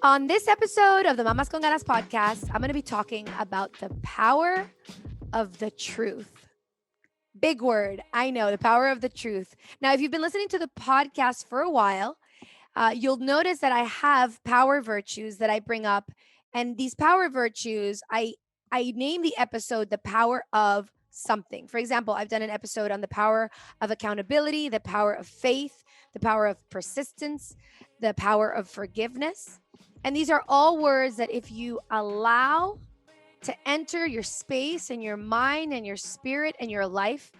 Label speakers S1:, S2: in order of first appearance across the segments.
S1: On this episode of the Mamas Con Ganas podcast, I'm going to be talking about the power of the truth. Big word, I know, the power of the truth. Now, if you've been listening to the podcast for a while, you'll notice that I have power virtues that I bring up. And these power virtues, I name the episode the power of something. For example, I've done an episode on the power of accountability, the power of faith, the power of persistence, the power of forgiveness. And these are all words that if you allow to enter your space and your mind and your spirit and your life,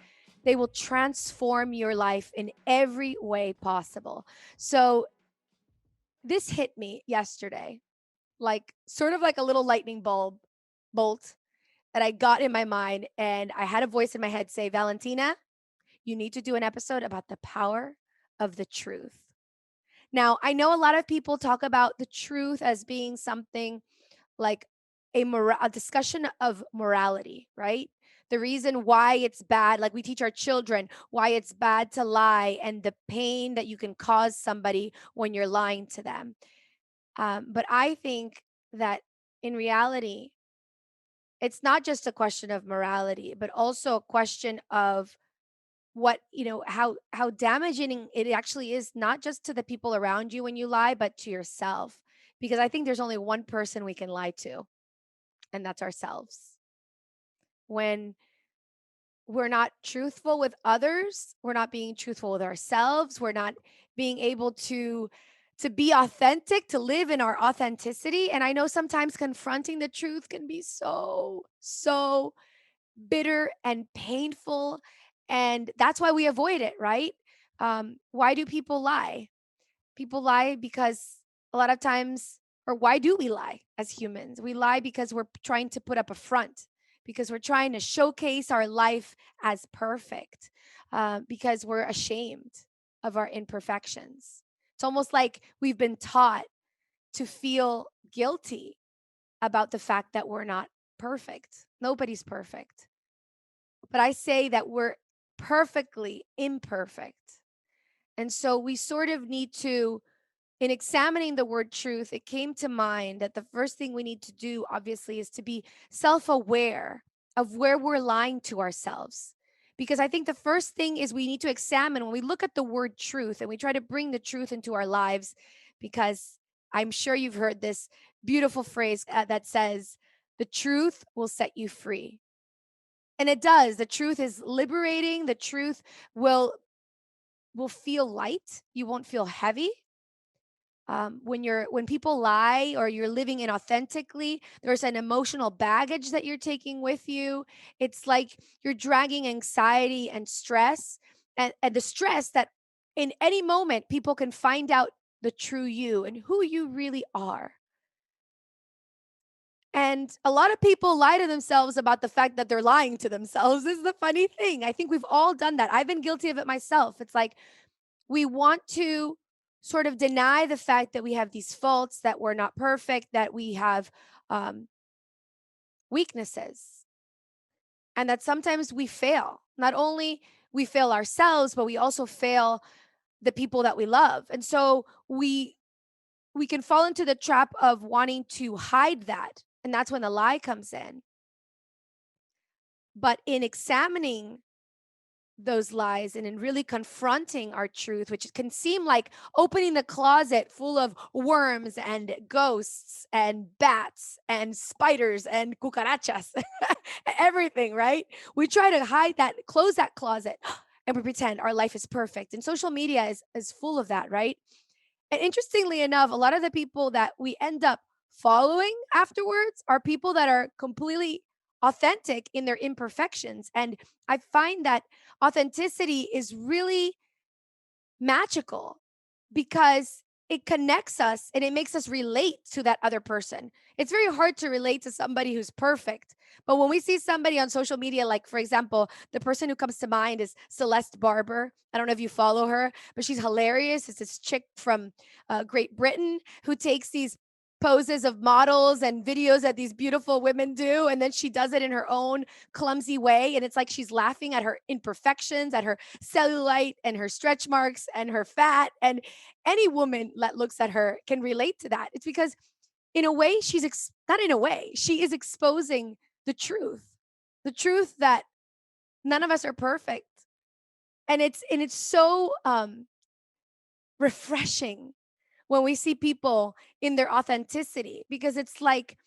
S1: they will transform your life in every way possible. So this hit me yesterday, like sort of like a little lightning bolt that I got in my mind. And I had a voice in my head say, Valentina, you need to do an episode about the power of the truth. Now, I know a lot of people talk about the truth as being something like a discussion of morality, right? The reason why it's bad, like we teach our children why it's bad to lie and the pain that you can cause somebody when you're lying to them. But I think that in reality, it's not just a question of morality, but also a question of what how damaging it actually is, not just to the people around you when you lie, but to yourself. Because I think there's only one person we can lie to, and that's ourselves. When we're not truthful with others, we're not being truthful with ourselves, we're not being able to be authentic, to live in our authenticity. And I know sometimes confronting the truth can be so bitter and painful, and that's why we avoid it, right? Why do people lie? People lie because a lot of times, or why do we lie as humans? We lie because we're trying to put up a front, because we're trying to showcase our life as perfect, because we're ashamed of our imperfections. It's almost like we've been taught to feel guilty about the fact that we're not perfect. Nobody's perfect. But I say that we're perfectly imperfect. And so we sort of need to, in examining the word truth, it came to mind that the first thing we need to do, obviously, is to be self aware of where we're lying to ourselves. Because I think the first thing is we need to examine when we look at the word truth and we try to bring the truth into our lives, because I'm sure you've heard this beautiful phrase that says, the truth will set you free. And it does. The truth is liberating. The truth will feel light. You won't feel heavy. When people lie or you're living inauthentically, there's an emotional baggage that you're taking with you. It's like you're dragging anxiety and stress, and the stress that in any moment people can find out the true you and who you really are. And a lot of people lie to themselves about the fact that they're lying to themselves. This is the funny thing. I think we've all done that. I've been guilty of it myself. It's like we want to sort of deny the fact that we have these faults, that we're not perfect, that we have um, weaknesses, and that sometimes we fail. Not only we fail ourselves, but we also fail the people that we love. And so we can fall into the trap of wanting to hide that. And that's when the lie comes in. But in examining those lies and in really confronting our truth, which can seem like opening the closet full of worms and ghosts and bats and spiders and cucarachas, everything, right? We try to hide that, close that closet, and we pretend our life is perfect. And social media is full of that, right? And interestingly enough, a lot of the people that we end up following afterwards are people that are completely authentic in their imperfections. And I find that authenticity is really magical because it connects us and it makes us relate to that other person. It's very hard to relate to somebody who's perfect. But when we see somebody on social media, like for example, the person who comes to mind is Celeste Barber. I don't know if you follow her, but she's hilarious. It's this chick from Great Britain who takes these poses of models and videos that these beautiful women do. And then she does it in her own clumsy way. And it's like she's laughing at her imperfections, at her cellulite and her stretch marks and her fat. And any woman that looks at her can relate to that. It's because in a way, not in a way, she is exposing the truth that none of us are perfect. And it's so refreshing when we see people in their authenticity, because it's like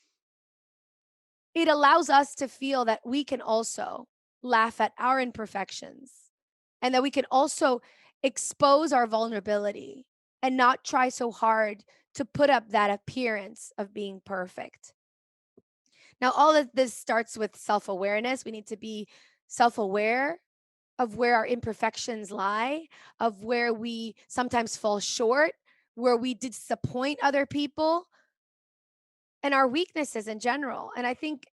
S1: it allows us to feel that we can also laugh at our imperfections, and that we can also expose our vulnerability and not try so hard to put up that appearance of being perfect. Now, all of this starts with self awareness. We need to be self aware of where our imperfections lie, of where we sometimes fall short, where we disappoint other people, and our weaknesses in general. And I think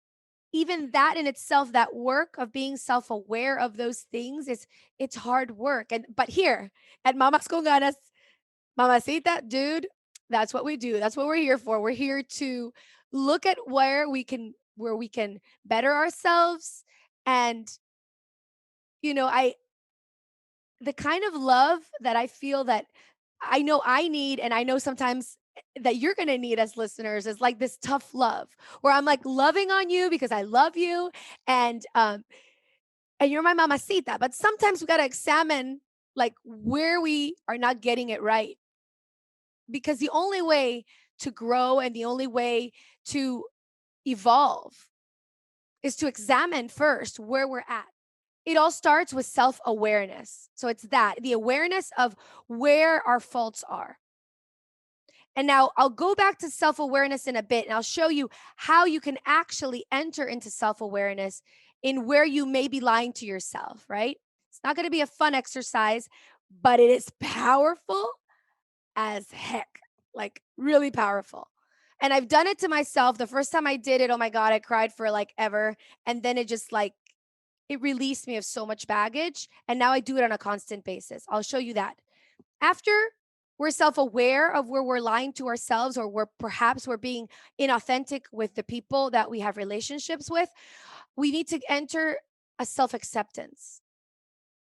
S1: even that in itself, that work of being self-aware of those things, is it's hard work. And but here at Mamas Con Ganas, mamacita, dude, that's what we do. That's what we're here for. We're here to look at where we can better ourselves. And I the kind of love that I feel that I know I need, and I know sometimes that you're going to need as listeners, is like this tough love where I'm like loving on you because I love you, and you're my mamacita. But sometimes we got to examine like where we are not getting it right, because the only way to grow and the only way to evolve is to examine first where we're at. It all starts with self awareness. So it's that the awareness of where our faults are. And now I'll go back to self awareness in a bit, and I'll show you how you can actually enter into self awareness in where you may be lying to yourself, right? It's not going to be a fun exercise, but it is powerful as heck, like really powerful. And I've done it to myself. The first time I did it, oh my God, I cried for like ever. And then it just like, it released me of so much baggage. And now I do it on a constant basis. I'll show you that. After we're self-aware of where we're lying to ourselves, or where perhaps we're being inauthentic with the people that we have relationships with, we need to enter a self-acceptance,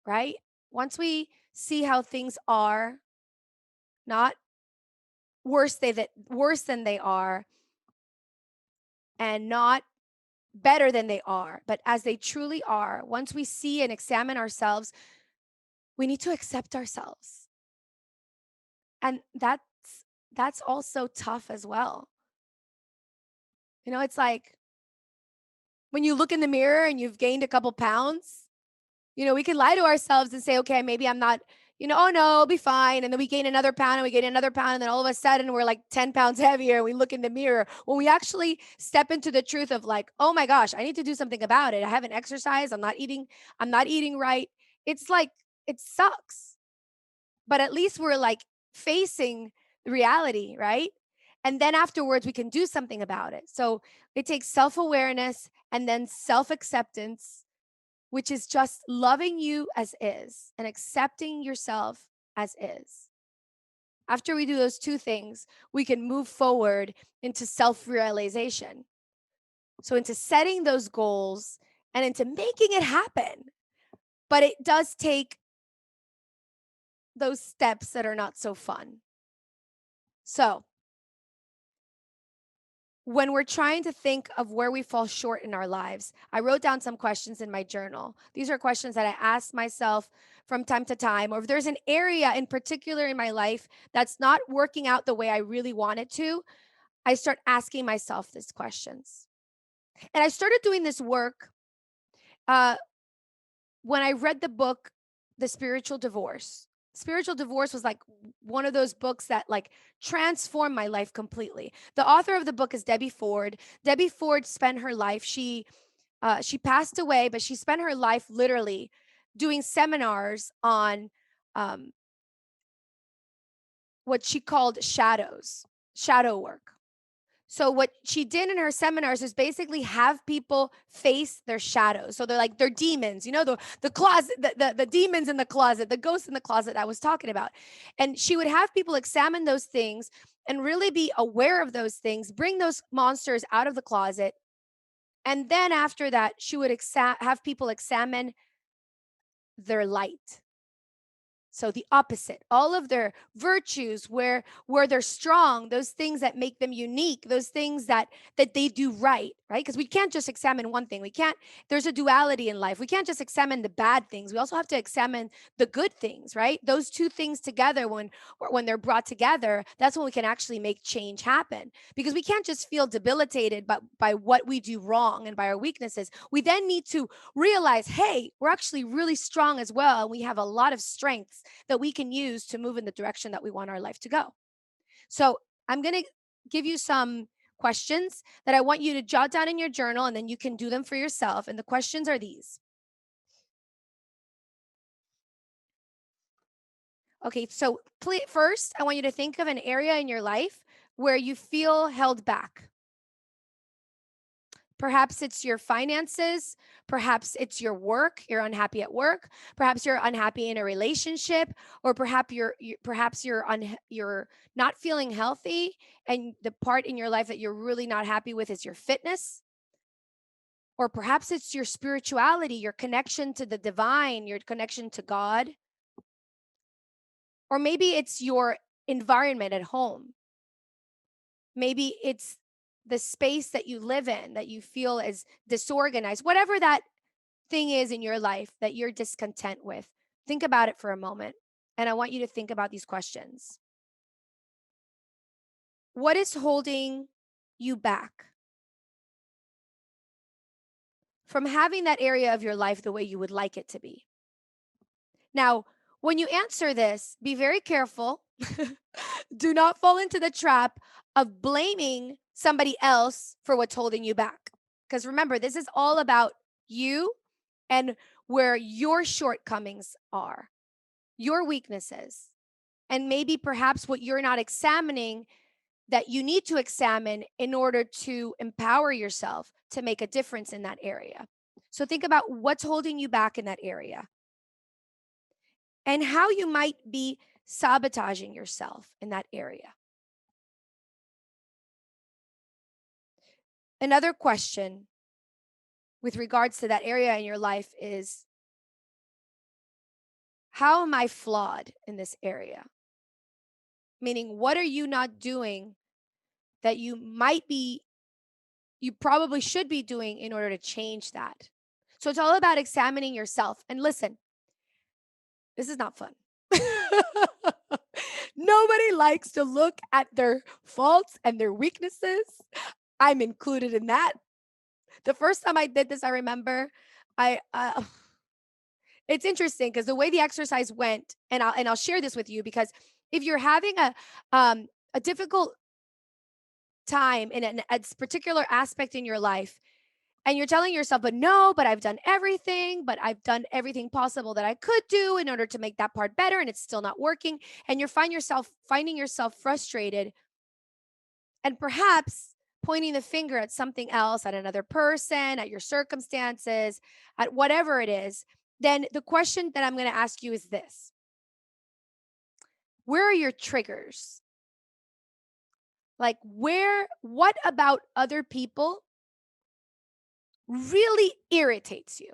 S1: right? Once we see how things are, not worse than they are, and not better than they are, but as they truly are, once we see and examine ourselves, we need to accept ourselves. And that's also tough as well. It's like when you look in the mirror and you've gained a couple pounds, we can lie to ourselves and say, okay, maybe I'm not, oh no, I'll be fine. And then we gain another pound and we gain another pound. And then all of a sudden we're like 10 pounds heavier. And we look in the mirror. When we actually step into the truth of like, oh my gosh, I need to do something about it. I haven't exercised. I'm not eating right. It's like, it sucks. But at least we're like facing the reality, right? And then afterwards, we can do something about it. So it takes self awareness and then self acceptance, which is just loving you as is and accepting yourself as is. After we do those two things, we can move forward into self realization. So, into setting those goals and into making it happen. But it does take those steps that are not so fun. So, when we're trying to think of where we fall short in our lives, I wrote down some questions in my journal. These are questions that I ask myself from time to time, or if there's an area in particular in my life that's not working out the way I really want it to, I start asking myself these questions. And I started doing this work uh, when I read the book, The Spiritual Divorce. Spiritual Divorce was like one of those books that like transformed my life completely. The author of the book is Debbie Ford. Debbie Ford spent her life, she passed away, but she spent her life literally doing seminars on um, what she called shadow work. So what she did in her seminars is basically have people face their shadows. So they're demons, the closet, the demons in the closet, the ghosts in the closet I was talking about. And she would have people examine those things and really be aware of those things, bring those monsters out of the closet. And then after that, she would have people examine their light. So the opposite, all of their virtues, where they're strong, those things that make them unique, those things that they do right, right? Because we can't just examine one thing. We can't, there's a duality in life. We can't just examine the bad things. We also have to examine the good things, right? Those two things together, when they're brought together, that's when we can actually make change happen. Because we can't just feel debilitated by what we do wrong and by our weaknesses. We then need to realize, hey, we're actually really strong as well. And we have a lot of strengths that we can use to move in the direction that we want our life to go. So I'm going to give you some questions that I want you to jot down in your journal, and then you can do them for yourself. And the questions are these. Okay, so first, I want you to think of an area in your life where you feel held back. Perhaps it's your finances. Perhaps it's your work. You're unhappy at work. Perhaps you're unhappy in a relationship, or you're not feeling healthy, and the part in your life that you're really not happy with is your fitness. Or perhaps it's your spirituality, your connection to the divine, your connection to God. Or maybe it's your environment at home. Maybe it's the space that you live in that you feel is disorganized. Whatever that thing is in your life that you're discontent with, think about it for a moment. And I want you to think about these questions. What is holding you back from having that area of your life the way you would like it to be? Now, when you answer this, be very careful. Do not fall into the trap of blaming somebody else for what's holding you back. Because remember, this is all about you and where your shortcomings are, your weaknesses, and maybe perhaps what you're not examining that you need to examine in order to empower yourself to make a difference in that area. So think about what's holding you back in that area and how you might be sabotaging yourself in that area. Another question with regards to that area in your life is, how am I flawed in this area? Meaning, what are you not doing that you probably should be doing in order to change that? So it's all about examining yourself. And listen, this is not fun. Nobody likes to look at their faults and their weaknesses. I'm included in that. The first time I did this, I remember I it's interesting because the way the exercise went, and I'll share this with you, because if you're having a difficult time in a particular aspect in your life, and you're telling yourself, but no, but I've done everything possible that I could do in order to make that part better, and it's still not working, and finding yourself frustrated, and perhaps pointing the finger at something else, at another person, at your circumstances, at whatever it is, then the question that I'm going to ask you is this: where are your triggers? Like, what about other people really irritates you?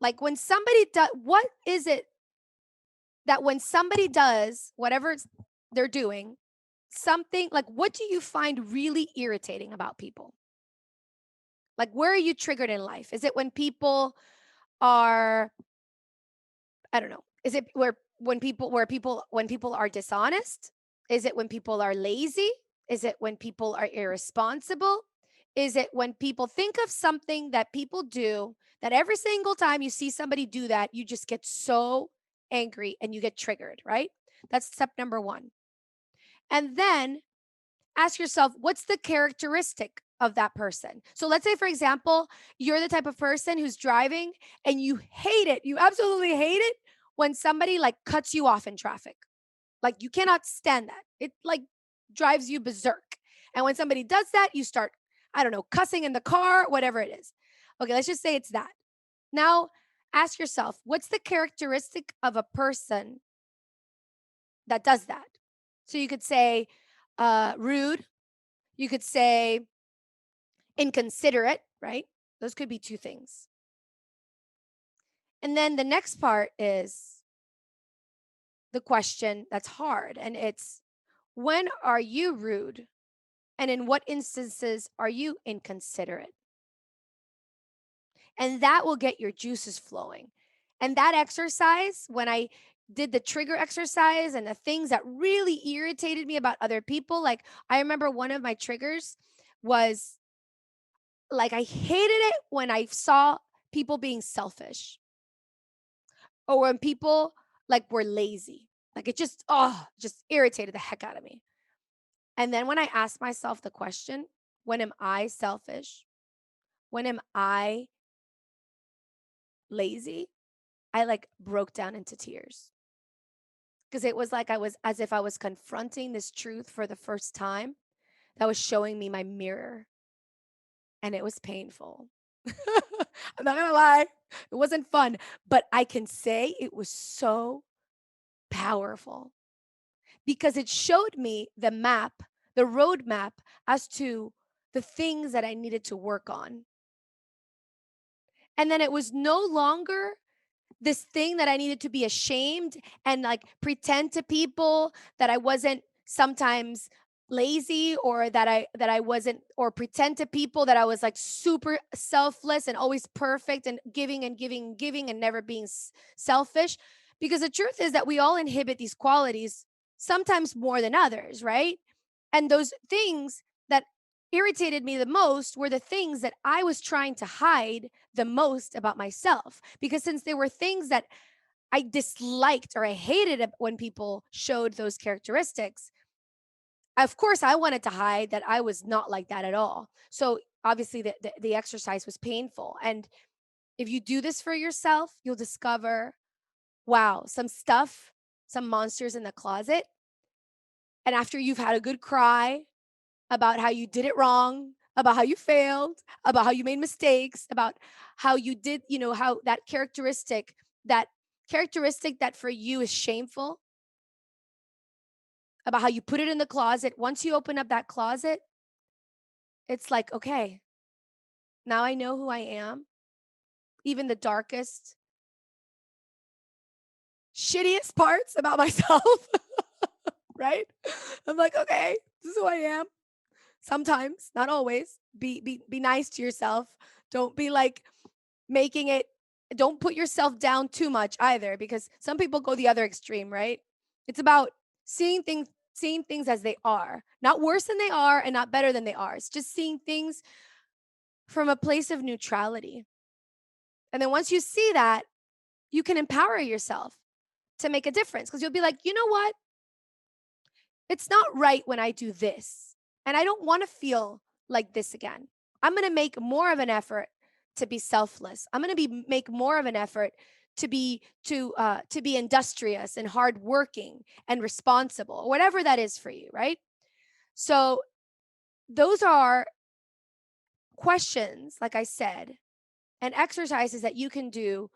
S1: Like, when somebody does, what is it that when somebody does whatever they're doing, something like, what do you find really irritating about people? Like, where are you triggered in life? Is it when people are, I don't know, is it when people are dishonest? Is it when people are lazy? Is it when people are irresponsible? Is it when people think of something that people do that every single time you see somebody do that, you just get so angry and you get triggered, right? That's step number 1. And then ask yourself, what's the characteristic of that person? So let's say, for example, you're the type of person who's driving and you hate it. You absolutely hate it when somebody like cuts you off in traffic. Like, you cannot stand that. It like drives you berserk. And when somebody does that, you start, I don't know, cussing in the car, whatever it is. Okay, let's just say it's that. Now, ask yourself, what's the characteristic of a person that does that? So you could say rude. You could say inconsiderate, right? Those could be 2 things. And then the next part is, the question that's hard. And it's, when are you rude? And in what instances are you inconsiderate? And that will get your juices flowing. And that exercise, when I did the trigger exercise and the things that really irritated me about other people, like I remember one of my triggers was like, I hated it when I saw people being selfish or when people like were lazy. Like it just irritated the heck out of me. And then when I asked myself the question, when am I selfish? When am I lazy? I like broke down into tears because it was like I was as if I was confronting this truth for the first time that was showing me my mirror, and it was painful. I'm not gonna lie, it wasn't fun, but I can say it was so powerful because it showed me the map, the roadmap as to the things that I needed to work on. And then it was no longer this thing that I needed to be ashamed and like pretend to people that I wasn't sometimes lazy, or that I wasn't, or pretend to people that I was like super selfless and always perfect and giving and giving and giving and never being selfish, because the truth is that we all inhibit these qualities, sometimes more than others, right? And those things that irritated me the most were the things that I was trying to hide the most about myself. Because since there were things that I disliked or I hated when people showed those characteristics, of course, I wanted to hide that I was not like that at all. So obviously, the exercise was painful. And if you do this for yourself, you'll discover, wow, some stuff, some monsters in the closet. And after you've had a good cry, about how you did it wrong, about how you failed, about how you made mistakes, about how you did, how that characteristic that for you is shameful, about how you put it in the closet. Once you open up that closet, it's like, okay, now I know who I am, even the darkest, shittiest parts about myself, right? I'm like, okay, this is who I am. Sometimes, not always. Be nice to yourself. Don't be like making it, don't put yourself down too much either, because some people go the other extreme, right? It's about seeing things as they are, not worse than they are and not better than they are. It's just seeing things from a place of neutrality. And then once you see that, you can empower yourself to make a difference, because you'll be like, you know what? It's not right when I do this. And I don't want to feel like this again. I'm going to make more of an effort to be selfless. I'm going to make more of an effort to be industrious and hardworking and responsible, whatever that is for you, right? So those are questions, like I said, and exercises that you can do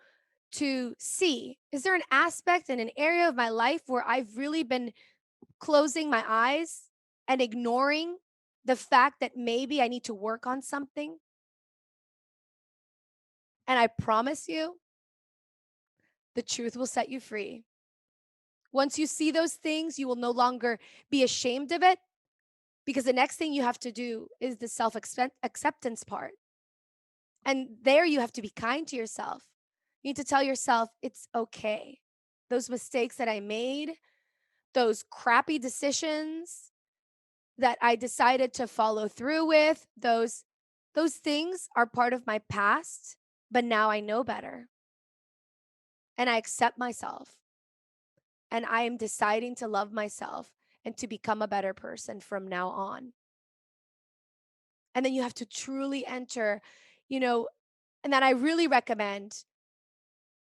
S1: to see, is there an aspect in an area of my life where I've really been closing my eyes and ignoring the fact that maybe I need to work on something? And I promise you, the truth will set you free. Once you see those things, you will no longer be ashamed of it, because the next thing you have to do is the self acceptance part. And there you have to be kind to yourself. You need to tell yourself it's okay. Those mistakes that I made, those crappy decisions that I decided to follow through with, those things are part of my past, but now I know better. And I accept myself. And I am deciding to love myself and to become a better person from now on. And then you have to truly enter, you know, and that I really recommend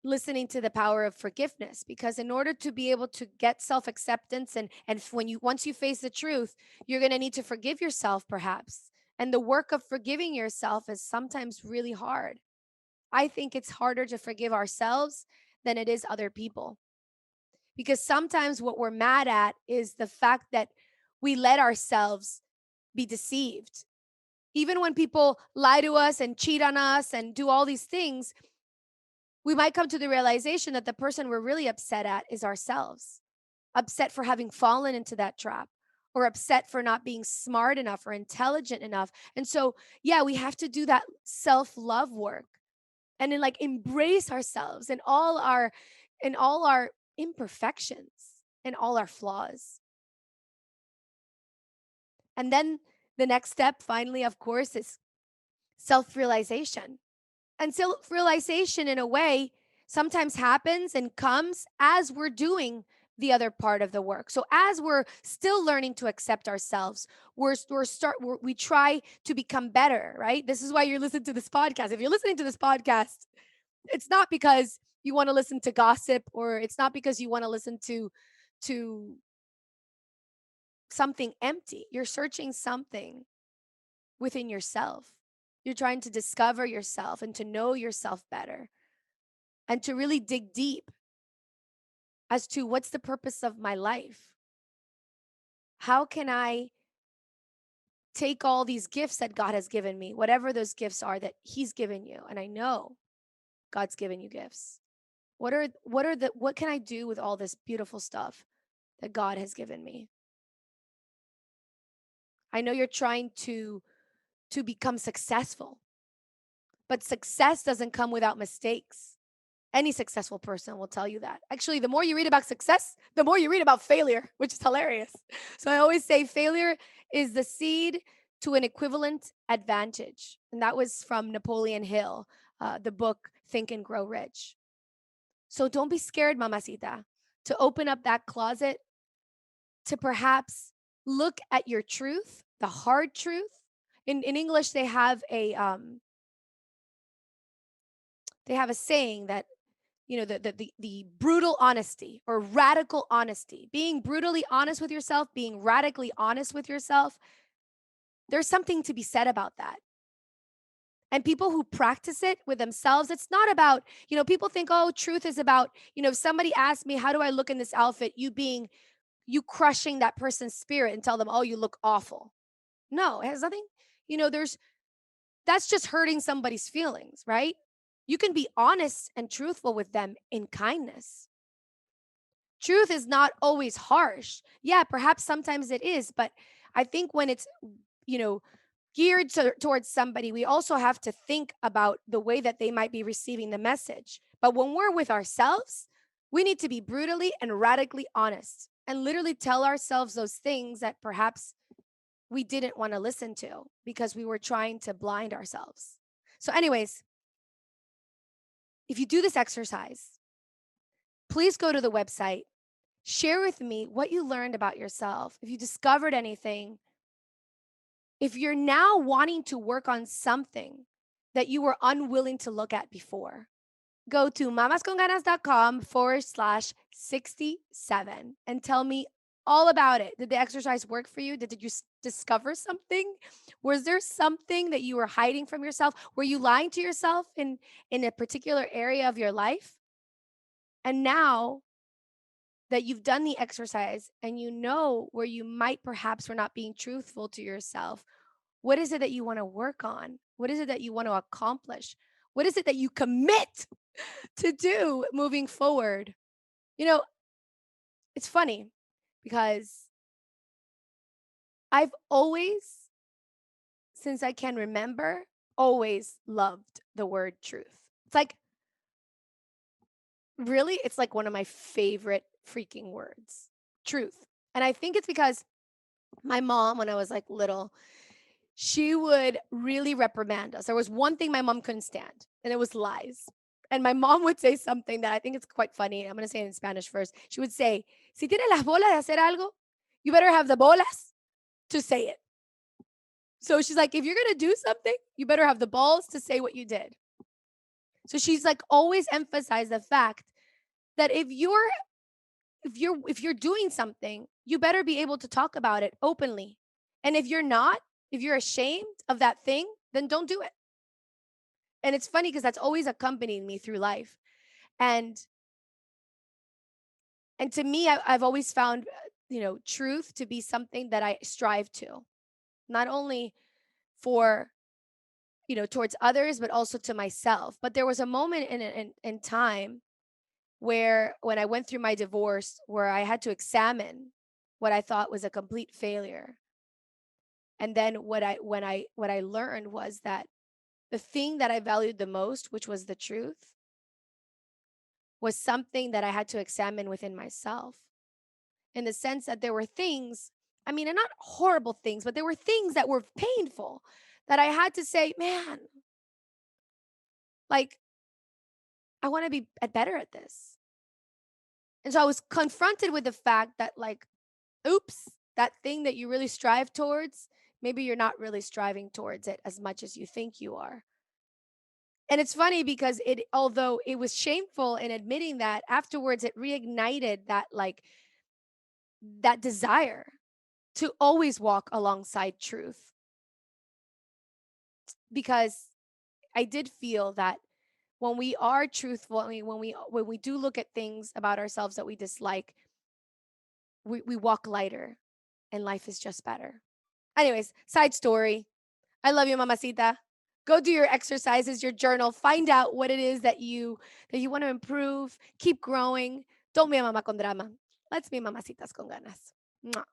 S1: listening to the power of forgiveness, because in order to be able to get self-acceptance, and when you once you face the truth, you're going to need to forgive yourself perhaps. And the work of forgiving yourself is sometimes really hard. I think it's harder to forgive ourselves than it is other people, because sometimes what we're mad at is the fact that we let ourselves be deceived. Even when people lie to us and cheat on us and do all these things, we might come to the realization that the person we're really upset at is ourselves. upset for having fallen into that trap, or upset for not being smart enough or intelligent enough. And so, yeah, we have to do that self-love work and then like embrace ourselves and all our imperfections and all our flaws. And then the next step finally, of course, is self-realization. And self-realization in a way sometimes happens and comes as we're doing the other part of the work. So as we're still learning to accept ourselves, we try to become better, right? This is why you're listening to this podcast. If you're listening to this podcast, it's not because you want to listen to gossip, or it's not because you want to listen to something empty. You're searching something within yourself. You're trying to discover yourself and to know yourself better and to really dig deep as to what's the purpose of my life. How can I take all these gifts that God has given me, whatever those gifts are that He's given you? And I know God's given you gifts. What can I do with all this beautiful stuff that God has given me? I know you're trying to become successful, but success doesn't come without mistakes. Any successful person will tell you that. Actually, the more you read about success, the more you read about failure, which is hilarious. So I always say failure is the seed to an equivalent advantage. And that was from Napoleon Hill, the book Think and Grow Rich. So don't be scared, mamacita, to open up that closet, to perhaps look at your truth, the hard truth. In English, they have a saying that, you know, the brutal honesty or radical honesty, being brutally honest with yourself, being radically honest with yourself. There's something to be said about that. And people who practice it with themselves, it's not about, people think, oh, truth is about, if somebody asks me, how do I look in this outfit? You crushing that person's spirit and tell them, oh, you look awful. No, it has nothing, there's, that's just hurting somebody's feelings, right? You can be honest and truthful with them in kindness. Truth is not always harsh. Yeah, perhaps sometimes it is, but I think when it's, you know, towards somebody, we also have to think about the way that they might be receiving the message. But when we're with ourselves, we need to be brutally and radically honest and literally tell ourselves those things that perhaps we didn't want to listen to because we were trying to blind ourselves. So, anyways, if you do this exercise, please go to the website, share with me what you learned about yourself, if you discovered anything, if you're now wanting to work on something that you were unwilling to look at before. Go to mamasconganas.com/67 and tell me all about it. Did the exercise work for you? Did you discover something? Was there something that you were hiding from yourself? Were you lying to yourself in a particular area of your life? And now that you've done the exercise and you know where you might perhaps were not being truthful to yourself, what is it that you want to work on? What is it that you want to accomplish? What is it that you commit to do moving forward? You know, it's funny because I've always, since I can remember, always loved the word truth. It's like, really, it's like one of my favorite freaking words, truth. And I think it's because my mom, when I was like little, she would really reprimand us. There was one thing my mom couldn't stand, and it was lies. And my mom would say something that I think it's quite funny. I'm going to say it in Spanish first. She would say, si tienes las bolas de hacer algo, you better have the bolas to say it. So she's like, if you're going to do something, you better have the balls to say what you did. So she's like always emphasized the fact that if you're doing something, you better be able to talk about it openly. And if you're not, if you're ashamed of that thing, then don't do it. And it's funny because that's always accompanied me through life. And to me, I've always found, truth to be something that I strive to, not only for, towards others, but also to myself. But there was a moment in time where when I went through my divorce, where I had to examine what I thought was a complete failure. And then what I learned was that the thing that I valued the most, which was the truth, was something that I had to examine within myself, in the sense that there were things, I mean, and not horrible things, but there were things that were painful that I had to say, man, like, I want to be better at this. And so I was confronted with the fact that, like, oops, that thing that you really strive towards, maybe you're not really striving towards it as much as you think you are. And it's funny because although it was shameful in admitting that, afterwards it reignited that, like, that desire to always walk alongside truth, because I did feel that when we are truthful, when we do look at things about ourselves that we dislike, we walk lighter and life is just better. Anyways, side story. I love you, mamacita. Go do your exercises, your journal, find out what it is that you want to improve, keep growing. Don't be a mama con drama. Let's be mamacitas con ganas. Mwah.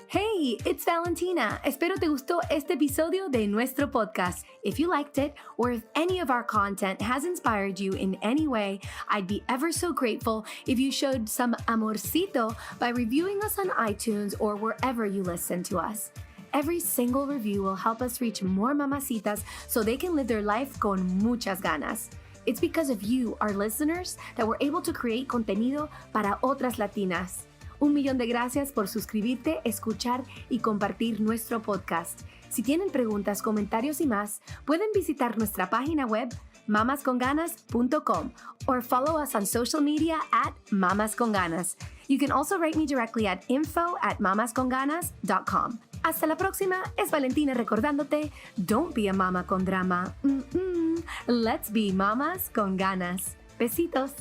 S2: Hey, it's Valentina. Espero te gustó este episodio de nuestro podcast. If you liked it, or if any of our content has inspired you in any way, I'd be ever so grateful if you showed some amorcito by reviewing us on iTunes or wherever you listen to us. Every single review will help us reach more mamacitas so they can live their life con muchas ganas. It's because of you, our listeners, that we're able to create contenido para otras latinas. 1,000,000 de gracias por suscribirte, escuchar y compartir nuestro podcast. Si tienen preguntas, comentarios y más, pueden visitar nuestra página web mamasconganas.com or follow us on social media at Mamas Con Ganas. You can also write me directly at info@mamasconganas.com. Hasta la próxima, es Valentina recordándote, don't be a mama con drama. Let's be mamas con ganas. Besitos.